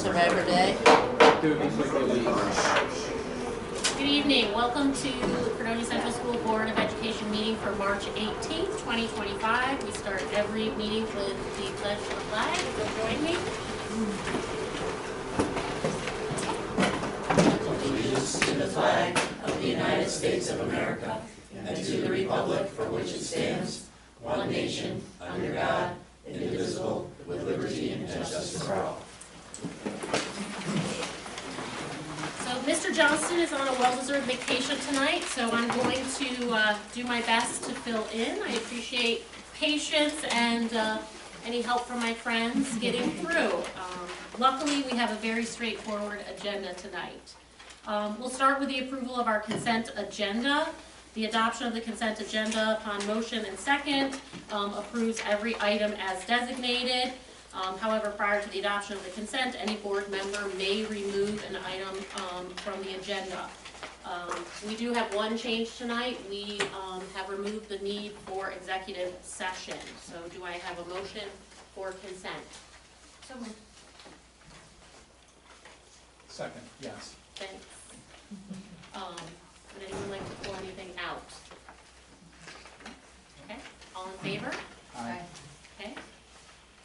First of every day. Good evening. Welcome to the Fredonia Central School Board of Education meeting for March 18th, 2025. We start every meeting with the pledge to the flag. You'll join me. Allegiance to the flag of the United States of America and to the republic for which it stands, one nation, under God, indivisible, with liberty and justice for all. So Mr. Johnston is on a well-deserved vacation tonight, so I'm going to do my best to fill in. I appreciate patience and any help from my friends getting through. Luckily, we have a very straightforward agenda tonight. We'll start with the approval of our consent agenda. The adoption of the consent agenda upon motion and second approves every item as designated. However, prior to the adoption of the consent, any board member may remove an item from the agenda. We do have one change tonight. We have removed the need for executive session. So do I have a motion for consent? So moved. Second, yes. Thanks. Would anyone like to pull anything out? Okay, all in favor? Aye. Okay.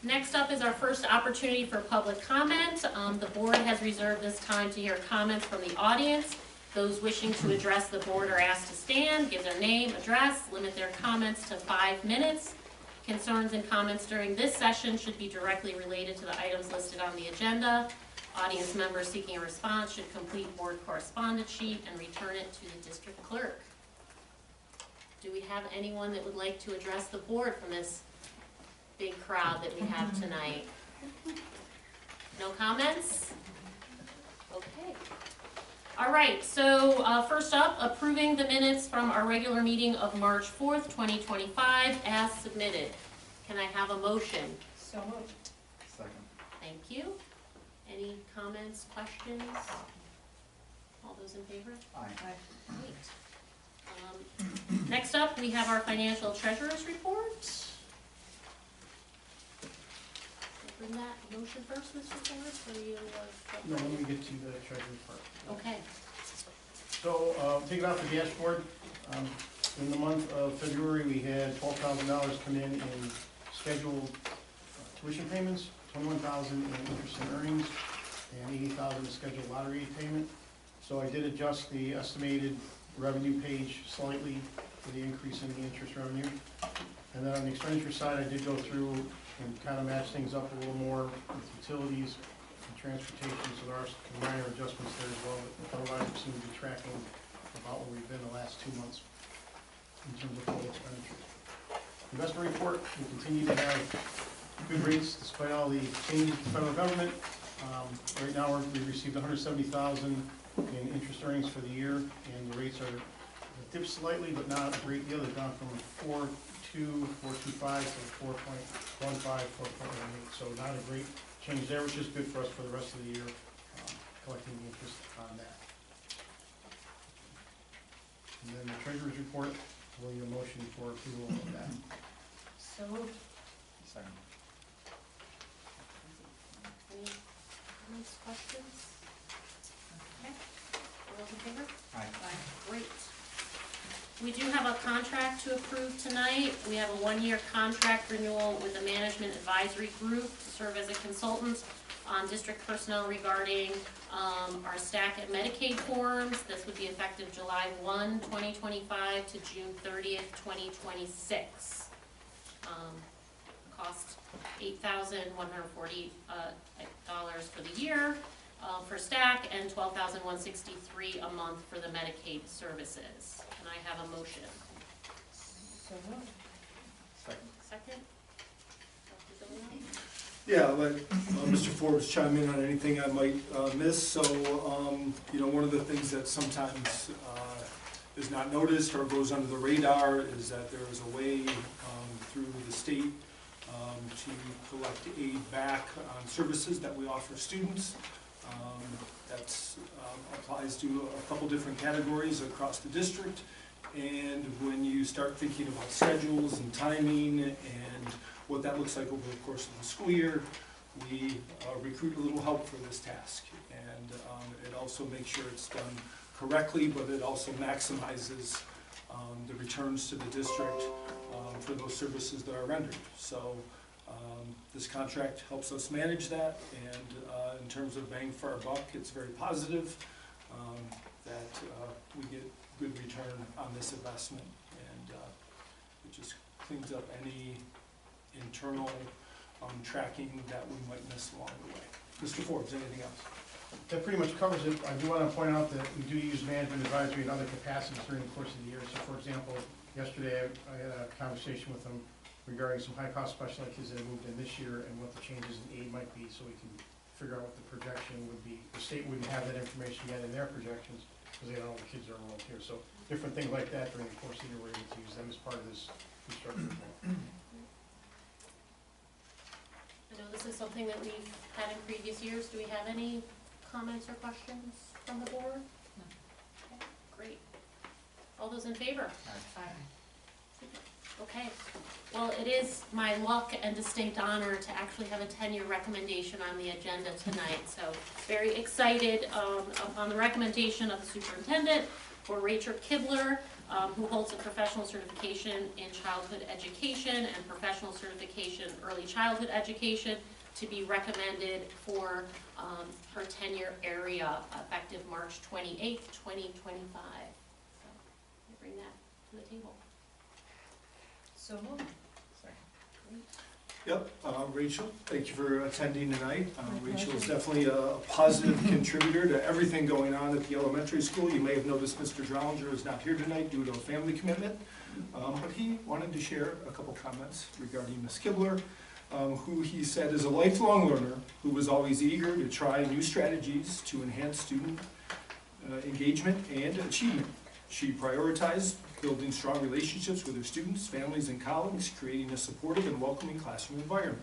Next up is our first opportunity for public comment. The board has reserved this time to hear comments from the audience. Those wishing to address the board are asked to stand, give their name, address, limit their comments to 5 minutes. Concerns and comments during this session should be directly related to the items listed on the agenda. Audience members seeking a response should complete board correspondence sheet and return it to the district clerk. Do we have anyone that would like to address the board from this big crowd that we have tonight? No comments? Okay. All right, so first up, approving the minutes from our regular meeting of March 4th, 2025 as submitted. Can I have a motion? So moved. Second. Thank you. Any comments, questions? All those in favor? Aye. Great. Next up, we have our financial treasurer's report. Bring that motion first, Mr. Forrest, or you? No, let me get to the treasury part. Okay. So, take it off the dashboard. In the month of February, we had $12,000 come in scheduled tuition payments, $21,000 in interest and earnings, and $80,000 in scheduled lottery payment. So I did adjust the estimated revenue page slightly for the increase in the interest revenue. And then on the expenditure side, I did go through and kind of match things up a little more with utilities and transportation, so there are some minor adjustments there as well, but otherwise we seem to be tracking about where we've been the last 2 months in terms of total expenditures. Investment report, we continue to have good rates despite all the changes to the federal government. Right now we received $170,000 in interest earnings for the year, and the rates are dipped slightly, but not a great deal. They've gone from 4.2, 4.25 to 4.15, 4.18. So not a great change there, which is good for us for the rest of the year, collecting the interest on that. And then the treasurer's report, will you motion for approval of that? So moved. Second. Any comments, questions? Okay. All those in favor? Aye. Great. We do have a contract to approve tonight. We have a 1-year contract renewal with the Management Advisory Group to serve as a consultant on district personnel regarding our STAC and Medicaid forms. This would be effective July 1, 2025 to June 30th, 2026. Cost $8,140 for the year for STAC and $12,163 a month for the Medicaid services. Can I have a motion? So moved. Second. Second? Dr. Dillon? Yeah, I'll let Mr. Forbes chime in on anything I might miss. So, you know, one of the things that sometimes is not noticed or goes under the radar is that there is a way through the state to collect aid back on services that we offer students. That applies to a couple different categories across the district. And when you start thinking about schedules and timing and what that looks like over the course of the school year, we recruit a little help for this task. And it also makes sure it's done correctly, but it also maximizes the returns to the district for those services that are rendered. So this contract helps us manage that, and in terms of bang for our buck, it's very positive that we get good return on this investment, and it just cleans up any internal tracking that we might miss along the way. Mr. Forbes, anything else? That pretty much covers it. I do want to point out that we do use management advisory in other capacities during the course of the year. So for example, yesterday I had a conversation with them regarding some high-cost special ed kids that have moved in this year and what the changes in aid might be, so we can figure out what the projection would be. The state wouldn't have that information yet in their projections because they don't know the kids are enrolled here. So different things like that during the course of the year, we're able to use them as part of this restructuring plan. I know this is something that we've had in previous years. Do we have any comments or questions from the board? No. Okay, great. All those in favor? Aye. Okay. Well, it is my luck and distinct honor to actually have a 10-year recommendation on the agenda tonight. So very excited upon the recommendation of the superintendent for Rachel Kibler, who holds a professional certification in childhood education and professional certification in early childhood education, to be recommended for her tenure area effective March 28th, 2025. So I bring that to the table. So moved. Yep, Rachel, thank you for attending tonight. Rachel is definitely a positive contributor to everything going on at the elementary school. You may have noticed Mr. Drollinger is not here tonight due to a family commitment, but he wanted to share a couple comments regarding Ms. Kibler, who he said is a lifelong learner who was always eager to try new strategies to enhance student engagement and achievement. She prioritized building strong relationships with her students, families, and colleagues, creating a supportive and welcoming classroom environment.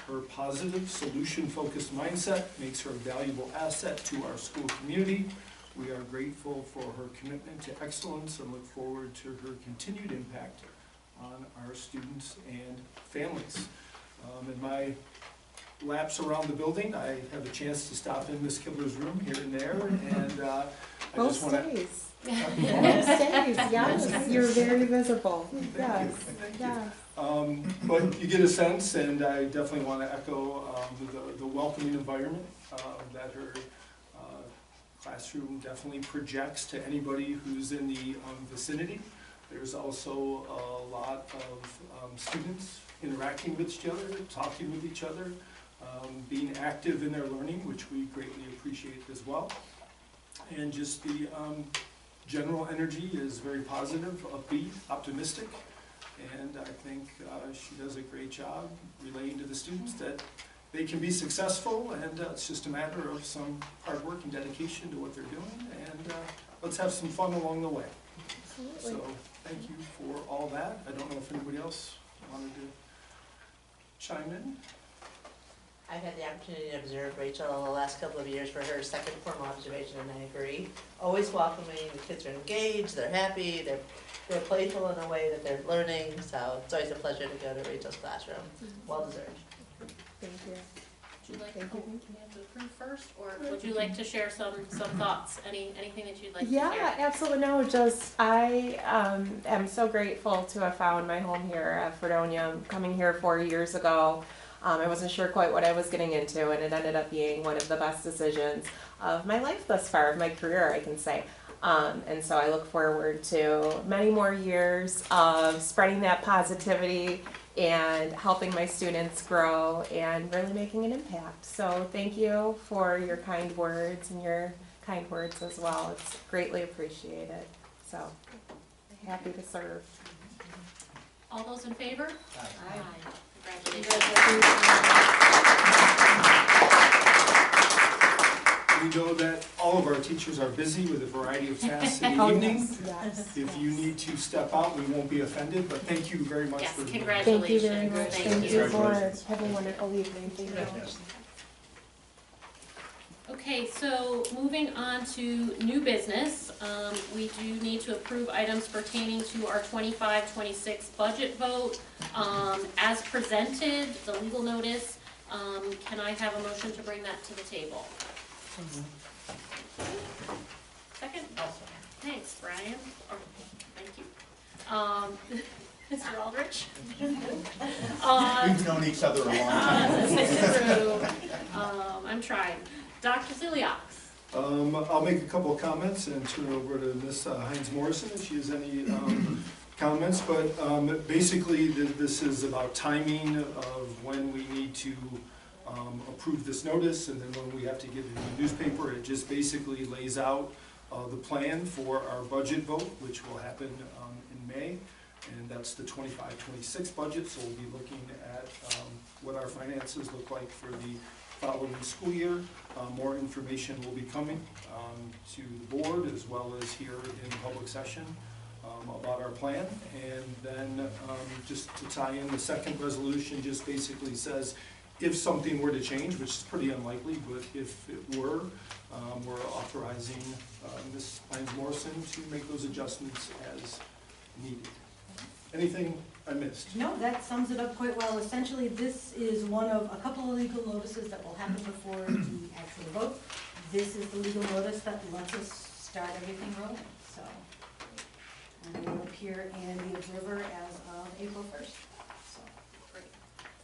Her positive, solution-focused mindset makes her a valuable asset to our school community. We are grateful for her commitment to excellence and look forward to her continued impact on our students and families. In my laps around the building, I have a chance to stop in Ms. Kibler's room here and there, and I just want to... Most days, yes, you're very visible, yes, yes. But you get a sense, and I definitely want to echo the welcoming environment that her classroom definitely projects to anybody who's in the vicinity. There's also a lot of students interacting with each other, talking with each other, being active in their learning, which we greatly appreciate as well. And just the general energy is very positive, upbeat, optimistic, and I think she does a great job relaying to the students that they can be successful, and it's just a matter of some hard work and dedication to what they're doing, and let's have some fun along the way. Absolutely. So thank you for all that. I don't know if anybody else wanted to chime in. I've had the opportunity to observe Rachel the last couple of years for her second formal observation, and I agree. Always welcoming, the kids are engaged, they're happy, they're playful in a way that they're learning, so it's always a pleasure to go to Rachel's classroom. Well deserved. Thank you. Would you like, Thank you. we have to approve first, or would you like to share some thoughts? Anything that you'd like to Yeah, share? absolutely. No, just I am so grateful to have found my home here at Fredonia. Coming here 4 years ago, I wasn't sure quite what I was getting into, and it ended up being one of the best decisions of my life thus far, of my career, I can say. And so I look forward to many more years of spreading that positivity and helping my students grow and really making an impact. So thank you for your kind words and your kind words as well. It's greatly appreciated. So happy to serve. All those in favor? Aye. Congratulations. We know that all of our teachers are busy with a variety of tasks in the Oh, evening. yes, yes, If yes. you need to step out, we won't be offended, but thank you very much Yes, for doing that. congratulations. Thank you very much. Thank Thank you. you for have a wonderful evening. Thank you. Yes. Okay, so moving on to new business, we do need to approve items pertaining to our 25-26 budget vote. As presented, the legal notice Can I have a motion to bring that to the table? Second? Thanks, Brian. Oh, thank you. Mr. Aldrich? We've known each other a long time. I'm trying. Dr. Ziliaks? I'll make a couple of comments and turn it over to Ms. Hines Morrison if she has any comments, but basically this is about timing of when we need to approve this notice and then when we have to get it in the newspaper. It just basically lays out the plan for our budget vote, which will happen in May, and that's the 25-26 budget, so we'll be looking at what our finances look like for the following school year. More information will be coming to the board as well as here in public session about our plan. And then just to tie in, the second resolution just basically says if something were to change, which is pretty unlikely, but if it were, we're authorizing Ms. Hines Morrison to make those adjustments as needed. Anything I missed? No, that sums it up quite well. Essentially, this is one of a couple of legal notices that will happen before the actual vote. This is the legal notice that lets us start everything rolling, so. And it will appear in the Observer as of April 1st, so. Great.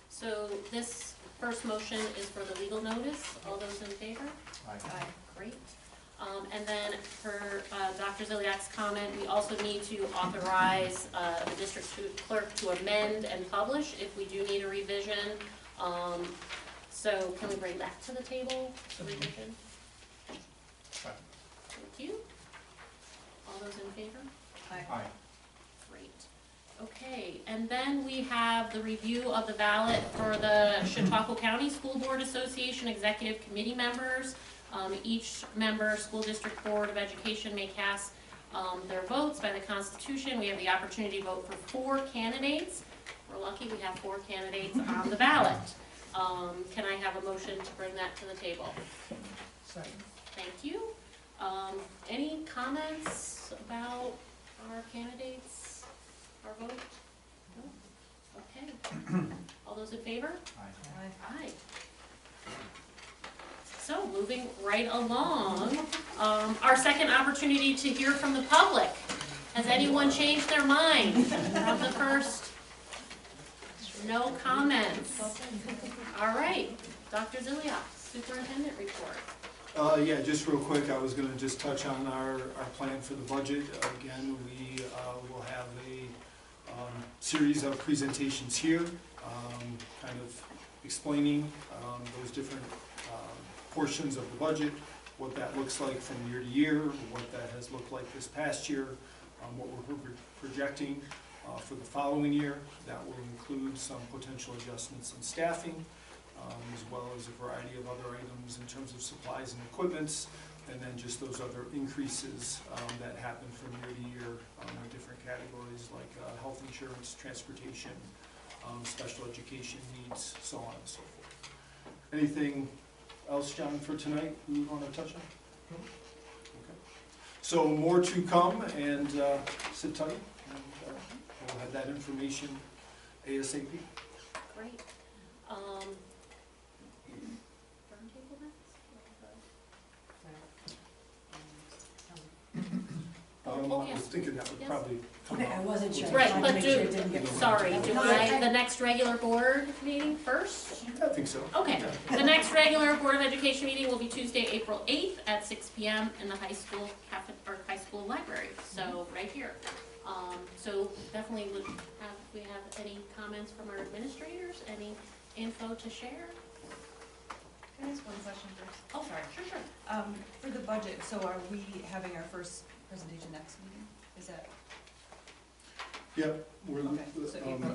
So this first motion is for the legal notice. All those in favor? Aye. Great. And then for Dr. Ziliak's comment, we also need to authorize the district clerk to amend and publish if we do need a revision. So can we bring that to the table, the revision? Second. Thank you. All those in favor? Aye. Great. Okay, and then we have the review of the ballot for the Chautauqua County School Board Association Executive Committee members. Each member, School District Board of Education may cast their votes by the Constitution. We have the opportunity to vote for 4 candidates. We're lucky we have 4 candidates on the ballot. Can I have a motion to bring that to the table? Second. Thank you. Any comments about our candidates, our vote? No? Okay. All those in favor? Aye. Aye. So, moving right along, our second opportunity to hear from the public. Has anyone changed their mind from the first? No comments. All right, Dr. Ziliak, Superintendent report. Yeah, just real quick, I was gonna just touch on our plan for the budget. Again, we will have a series of presentations here, kind of explaining those different portions of the budget, what that looks like from year to year, what that has looked like this past year, what we're projecting for the following year. That will include some potential adjustments in staffing, as well as a variety of other items in terms of supplies and equipments, and then just those other increases that happen from year to year in different categories like health insurance, transportation, special education needs, so on and so forth. Anything else, John, for tonight you want to touch on? Okay. So more to come, and sit tight, and we'll have that information ASAP. Great. Roundtable next? I was thinking that would Yes. probably come Okay, I out. wasn't sure. Right, I wanted but to make sure do- it didn't get- Sorry, do No, I, okay. the next regular board meeting first? I think so. Okay, the next regular Board of Education meeting will be Tuesday, April 8th at 6 p.m. in the high school high school library, so right here. So definitely would have, if we have any comments from our administrators, any info to share? Can I ask one question first? Oh, sorry, sure. For the budget, so are we having our first presentation next meeting? Is that, Yep, we're, okay, so April?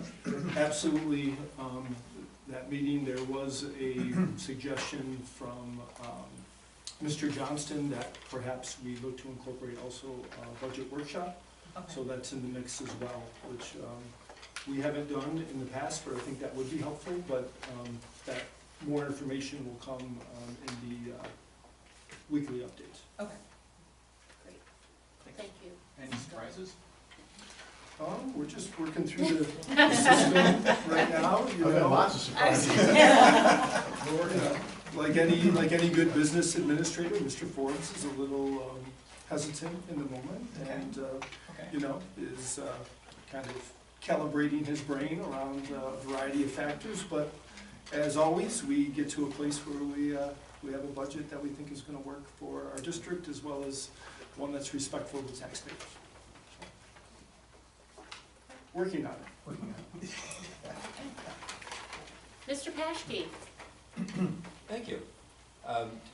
absolutely, that meeting, there was a suggestion from Mr. Johnston that perhaps we look to incorporate also a budget workshop. So Okay, that's in the mix as well, which we haven't done in the past, but I think that would be helpful, but that more information will come in the weekly updates. okay. Great, thank you. Any surprises? We're just working through the system right now, you I've had know. lots of surprises. We're working on, like any good business administrator, Mr. Forbes is a little hesitant in the moment, and you know, is kind of calibrating his brain around a variety of factors. But as always, we get to a place where we have a budget that we think is going to work for our district, as well as one that's respectful to taxpayers. Working on it. Mr. Paschke? Thank you.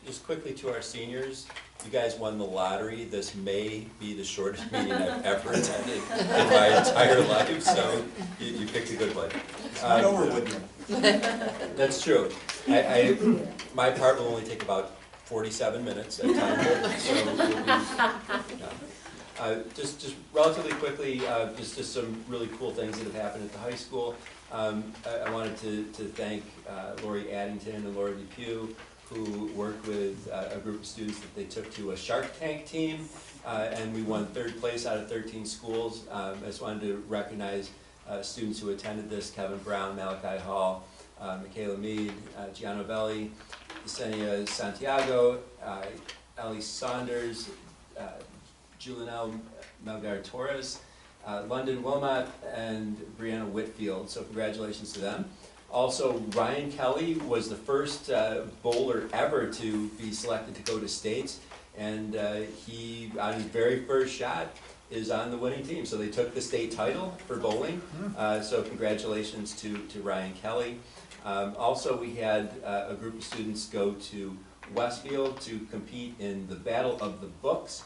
Just quickly to our seniors, you guys won the lottery. This may be the shortest meeting I've ever attended in my entire life, so you picked a good one. That's true. My part will only take about 47 minutes at time, so we'll be, just relatively quickly, just some really cool things that have happened at the high school. I wanted to thank Lori Addington and Laura Depew, who worked with a group of students that they took to a Shark Tank team, and we won 3rd place out of 13 schools. I just wanted to recognize students who attended this: Kevin Brown, Malachi Hall, Michaela Mead, Gianno Belli, Yesenia Santiago, Ellie Saunders, Julianelle Melgar Torres, London Wilmot, and Brianna Whitfield. So congratulations to them. Also, Ryan Kelly was the first bowler ever to be selected to go to states, and he, on his very first shot, is on the winning team. So they took the state title for bowling. So congratulations to Ryan Kelly. Also, we had a group of students go to Westfield to compete in the Battle of the Books.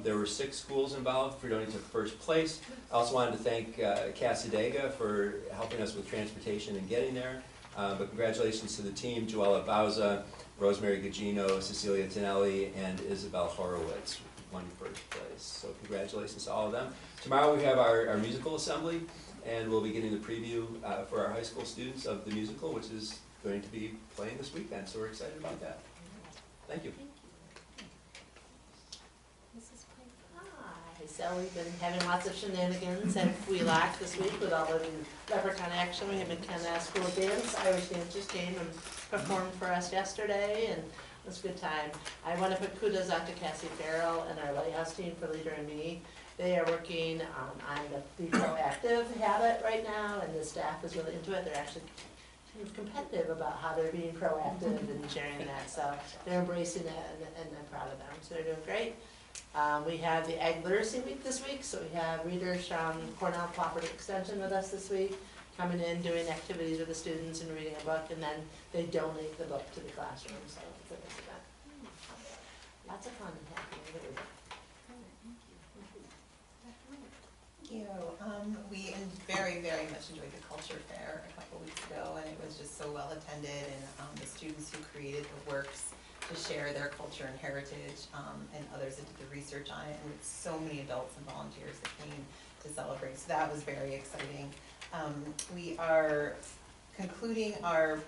There were 6 schools involved. Fredonia took 1st place. I also wanted to thank Casadega for helping us with transportation and getting there. But congratulations to the team: Joella Bauza, Rosemary Gugino, Cecilia Tonelli, and Isabel Horowitz won 1st place. So congratulations to all of them. Tomorrow we have our musical assembly, and we'll be getting the preview for our high school students of the musical, which is going to be playing this weekend. So we're excited about that. Thank you. So we've been having lots of shenanigans and Wheelock this week with all the leprechaun action. We have McKenna School Dance. Irish dancers came and performed for us yesterday, and it was a good time. I want to put kudos out to Cassie Farrell and our Lighthouse team for Leader and Me. They are working on the Be Proactive habit right now, and the staff is really into it. They're actually kind of competitive about how they're being proactive and sharing that. So they're embracing it, and I'm proud of them. So they're doing great. We have the Ag Literacy Week this week, so we have readers from Cornell Cooperative Extension with us this week, coming in, doing activities with the students and reading a book, and then they donate the book to the classroom, so it's a nice event. Lots of fun happening every day. Thank you. We very, very much enjoyed the culture fair a couple weeks ago, and it was just so well attended, and the students who created the works to share their culture and heritage, and others that did the research on it, and with so many adults and volunteers that came to celebrate. So that was very exciting. We are concluding our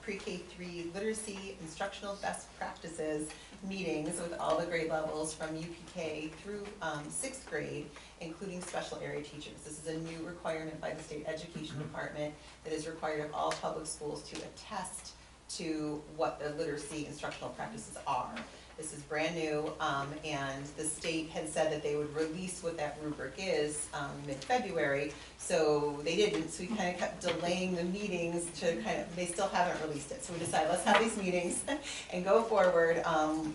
pre-K3 literacy instructional best practices meetings with all the grade levels from UPK through 6th grade, including special area teachers. This is a new requirement by the State Education Department that is required of all public schools to attest to what the literacy instructional practices are. This is brand new, and the state had said that they would release what that rubric is mid-February, so they didn't, so we kind of kept delaying the meetings to they still haven't released it. So we decided, let's have these meetings and go forward,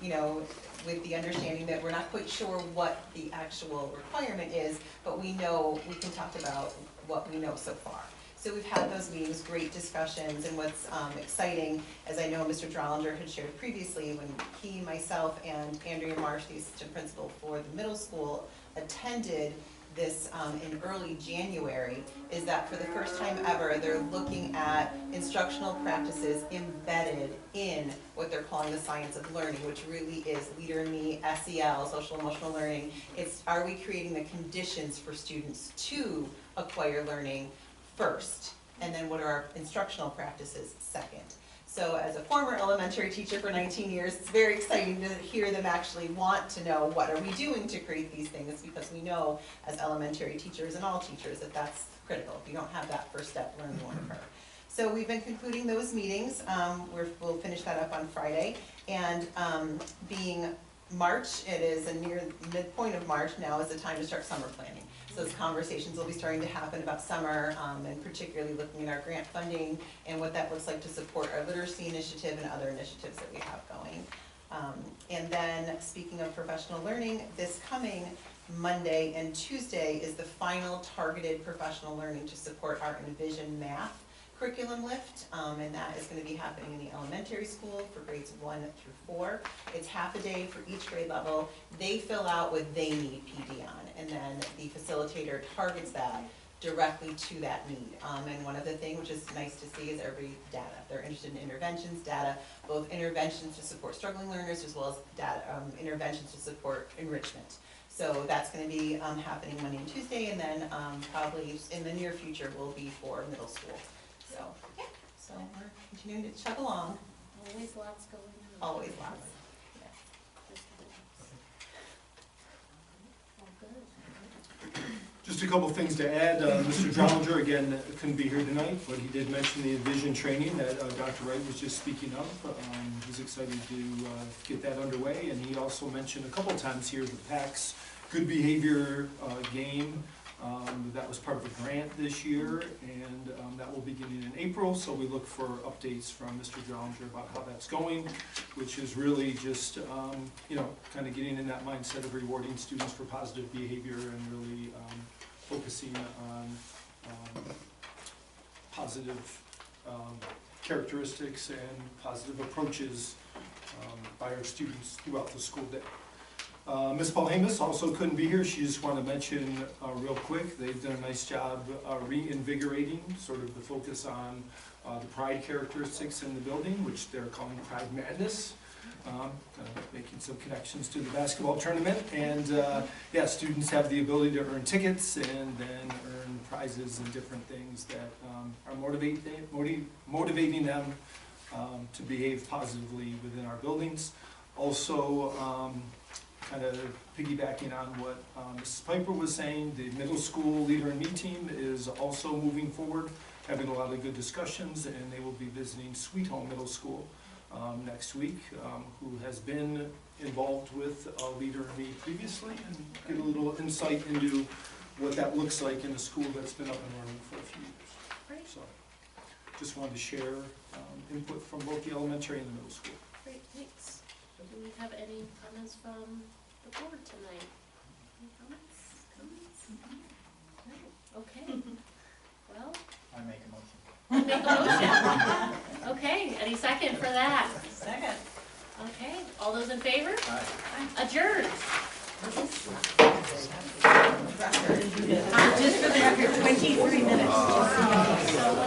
you know, with the understanding that we're not quite sure what the actual requirement is, but we know we can talk about what we know so far. So we've had those meetings, great discussions, and what's exciting, as I know Mr. Drollinger had shared previously, when he, myself, and Andrea Marsh, the assistant principal for the middle school, attended this in early January, is that for the first time ever, they're looking at instructional practices embedded in what they're calling the science of learning, which really is Leader in Me, SEL, social emotional learning. It's, are we creating the conditions for students to acquire learning first, and then what are our instructional practices second? So as a former elementary teacher for 19 years, it's very exciting to hear them actually want to know what are we doing to create these things, because we know as elementary teachers and all teachers that that's critical. If you don't have that first step, learning won't occur. So we've been concluding those meetings. We'll finish that up on Friday. And being March, it is a near midpoint of March, now is the time to start summer planning. So those conversations will be starting to happen about summer, and particularly looking at our grant funding and what that looks like to support our literacy initiative and other initiatives that we have going. And then, speaking of professional learning, this coming Monday and Tuesday is the final targeted professional learning to support our Envision Math curriculum lift, and that is going to be happening in the elementary school for grades 1 through 4. It's half a day for each grade level. They fill out what they need PD on, and then the facilitator targets that directly to that need. And one of the things which is nice to see is every data. They're interested in interventions, data, both interventions to support struggling learners as well as data, interventions to support enrichment. So that's going to be happening Monday and Tuesday, and then probably in the near future will be for middle school. So, yeah, so we're continuing to chug along. Always lots going on. Always lots. All good. Just a couple things to add. Mr. Drollinger, again, couldn't be here tonight, but he did mention the Envision training that Dr. Wright was just speaking of. He's excited to get that underway, and he also mentioned a couple times here the PACS Good Behavior game. That was part of a grant this year, and that will be beginning in April, so we look for updates from Mr. Drollinger about how that's going, which is really just, you know, kind of getting in that mindset of rewarding students for positive behavior and really focusing on positive characteristics and positive approaches by our students throughout the school day. Ms. Paul-Hamus also couldn't be here. She just wanted to mention real quick, they've done a nice job reinvigorating sort of the focus on the pride characteristics in the building, which they're calling Pride Madness. Kind of making some connections to the basketball tournament. And yeah, students have the ability to earn tickets and then earn prizes and different things that are motivating them to behave positively within our buildings. Also, kind of piggybacking on what Mrs. Piper was saying, the middle school Leader in Me team is also moving forward, having a lot of good discussions, and they will be visiting Sweet Home Middle School next week, who has been involved with Leader in Me previously, and get a little insight into what that looks like in a school that's been up and running for a few years. Great. So, just wanted to share input from both the elementary and the middle school. Great, thanks. Do we have any comments from the board tonight? Any comments? No? Okay. Well, I make a motion. we'll make a motion. Okay, any second for that? Second. Okay, all those in favor? Aye. Adjourned. Just for the record, 23 minutes.